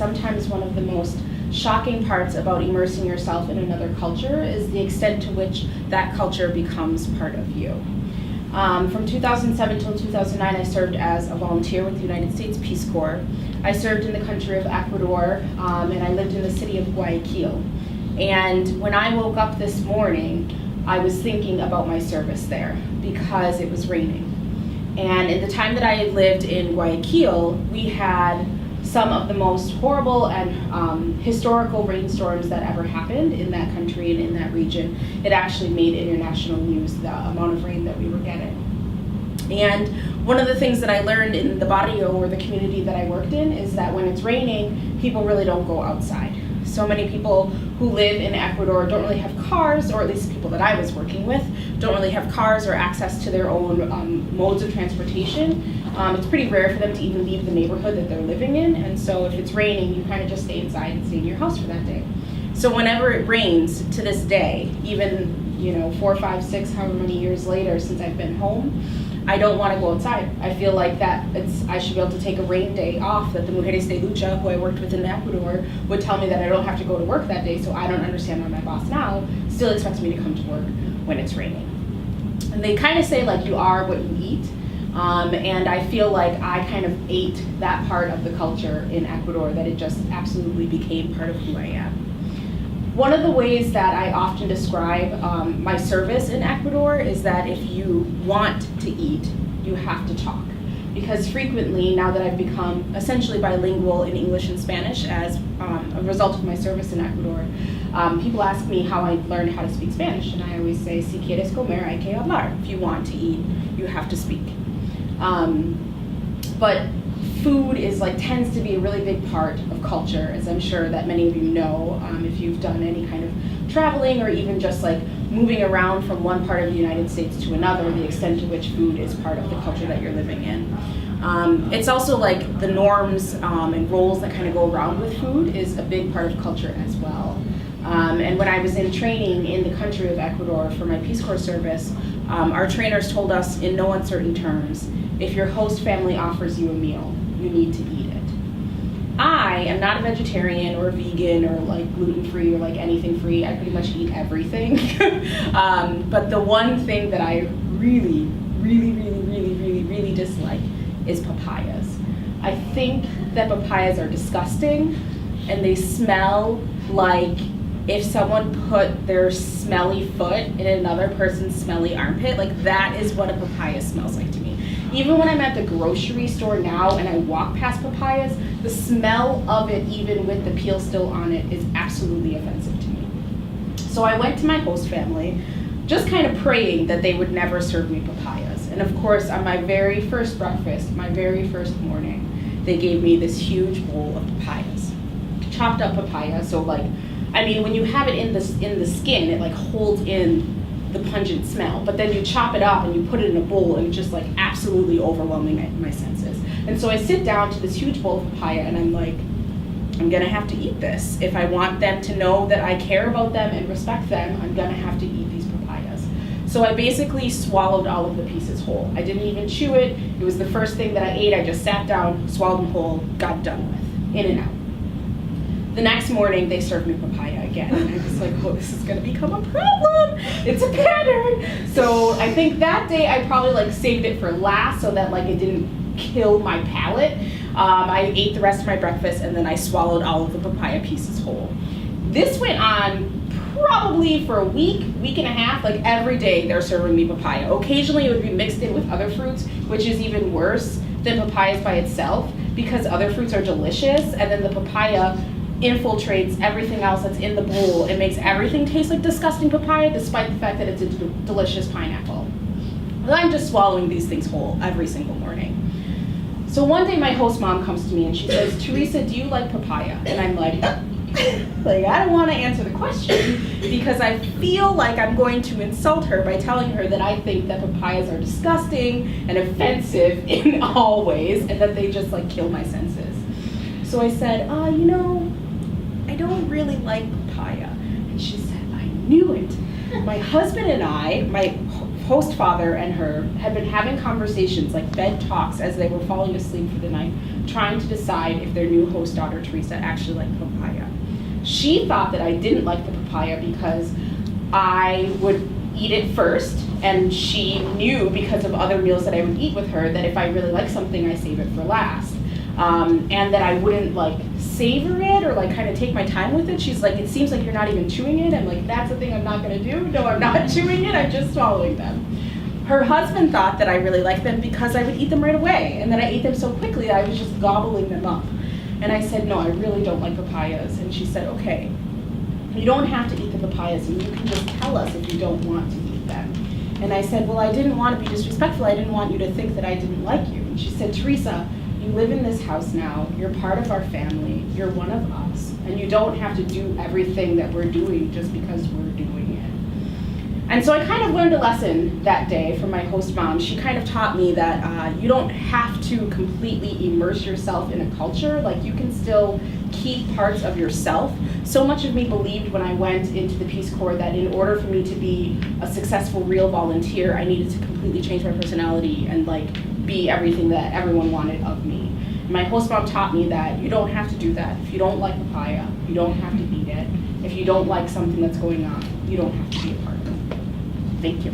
sometimes one of the most shocking parts about immersing yourself in another culture is the extent to which that culture becomes part of you. From 2007 till 2009, I served as a volunteer with the United States Peace Corps. I served in the country of Ecuador, and I lived in the city of Guayaquil. And when I woke up this morning, I was thinking about my service there because it was raining. And in the time that I had lived in Guayaquil, we had some of the most horrible and historical rainstorms that ever happened in that country and in that region. It actually made international news, the amount of rain that we were getting. And one of the things that I learned in the barrio, or the community that I worked in, is that when it's raining, people really don't go outside. So many people who live in Ecuador don't really have cars, or at least people that I was working with, don't really have cars or access to their own modes of transportation. It's pretty rare for them to even leave the neighborhood that they're living in, and so if it's raining, you kind of just stay inside and stay in your house for that day. So whenever it rains, to this day, even 4, 5, 6, however many years later since I've been home, I don't want to go outside. I feel like I should be able to take a rain day off, that the Mujeres de Lucha, who I worked with in Ecuador, would tell me that I don't have to go to work that day, so I don't understand why my boss now still expects me to come to work when it's raining. And they kind of say, like, you are what you eat. And I feel like I kind of ate that part of the culture in Ecuador, that it just absolutely became part of who I am. One of the ways that I often describe my service in Ecuador is that if you want to eat, you have to talk. Because frequently, now that I've become essentially bilingual in English and Spanish as a result of my service in Ecuador, people ask me how I learned how to speak Spanish, and I always say, si quieres comer, hay que hablar. If you want to eat, you have to speak. But food tends to be a really big part of culture, as I'm sure that many of you know, if you've done any kind of traveling or even just moving around from one part of the United States to another, the extent to which food is part of the culture that you're living in. It's also the norms and roles that kind of go around with food is a big part of culture as well. And when I was in training in the country of Ecuador for my Peace Corps service, our trainers told us in no uncertain terms, if your host family offers you a meal, you need to eat it. I am not a vegetarian or a vegan or gluten-free or anything free. I pretty much eat everything. But the one thing that I really, really, really, really, really, really dislike is papayas. I think that papayas are disgusting, and they smell like if someone put their smelly foot in another person's smelly armpit. That is what a papaya smells like to me. Even when I'm at the grocery store now and I walk past papayas, the smell of it, even with the peel still on it, is absolutely offensive to me. So I went to my host family, just kind of praying that they would never serve me papayas. And of course, on my very first breakfast, my very first morning, they gave me this huge bowl of papayas. Chopped up papaya, so when you have it in the skin, it holds in the pungent smell, but then you chop it up and you put it in a bowl, and it's just absolutely overwhelming my senses. And so I sit down to this huge bowl of papaya, and I'm gonna have to eat this. If I want them to know that I care about them and respect them, I'm gonna have to eat these papayas. So I basically swallowed all of the pieces whole. I didn't even chew it. It was the first thing that I ate. I just sat down, swallowed them whole, got done with, in and out. The next morning, they served me papaya again, and I was like, oh, this is gonna become a problem. It's a pattern. So I think that day I probably saved it for last so that it didn't kill my palate. I ate the rest of my breakfast, and then I swallowed all of the papaya pieces whole. This went on probably for a week and a half. Every day they're serving me papaya. Occasionally it would be mixed in with other fruits, which is even worse than papayas by itself, because other fruits are delicious, and then the papaya infiltrates everything else that's in the bowl. It makes everything taste like disgusting papaya, despite the fact that it's a delicious pineapple. But I'm just swallowing these things whole every single morning. So one day my host mom comes to me and she says, Teresa, do you like papaya? And I'm I don't want to answer the question because I feel like I'm going to insult her by telling her that I think that papayas are disgusting and offensive in all ways, and that they just kill my senses. So I said, I don't really like papaya. And she said, I knew it. My husband and I, my host father and her had been having conversations, like bed talks, as they were falling asleep for the night, trying to decide if their new host daughter, Theresa, actually liked papaya. She thought that I didn't like the papaya because I would eat it first, and she knew because of other meals that I would eat with her that if I really like something, I save it for last. And that I wouldn't like savor it or like kind of take my time with it. She's like, it seems like you're not even chewing it. I'm like, that's the thing I'm not gonna do. No, I'm not chewing it, I'm just swallowing them. Her husband thought that I really liked them because I would eat them right away, and that I ate them so quickly that I was just gobbling them up. And I said, no, I really don't like papayas. And she said, okay, you don't have to eat the papayas, and you can just tell us if you don't want to eat them. And I said, well, I didn't want to be disrespectful. I didn't want you to think that I didn't like you. And she said, Theresa, you live in this house now, you're part of our family, you're one of us, and you don't have to do everything that we're doing just because we're doing it. And so I kind of learned a lesson that day from my host mom. She kind of taught me that you don't have to completely immerse yourself in a culture, like you can still keep parts of yourself. So much of me believed when I went into the Peace Corps that in order for me to be a successful real volunteer, I needed to completely change my personality and like be everything that everyone wanted of me. My host mom taught me that you don't have to do that. If you don't like papaya, you don't have to eat it. If you don't like something that's going on, you don't have to be a part of it. Thank you.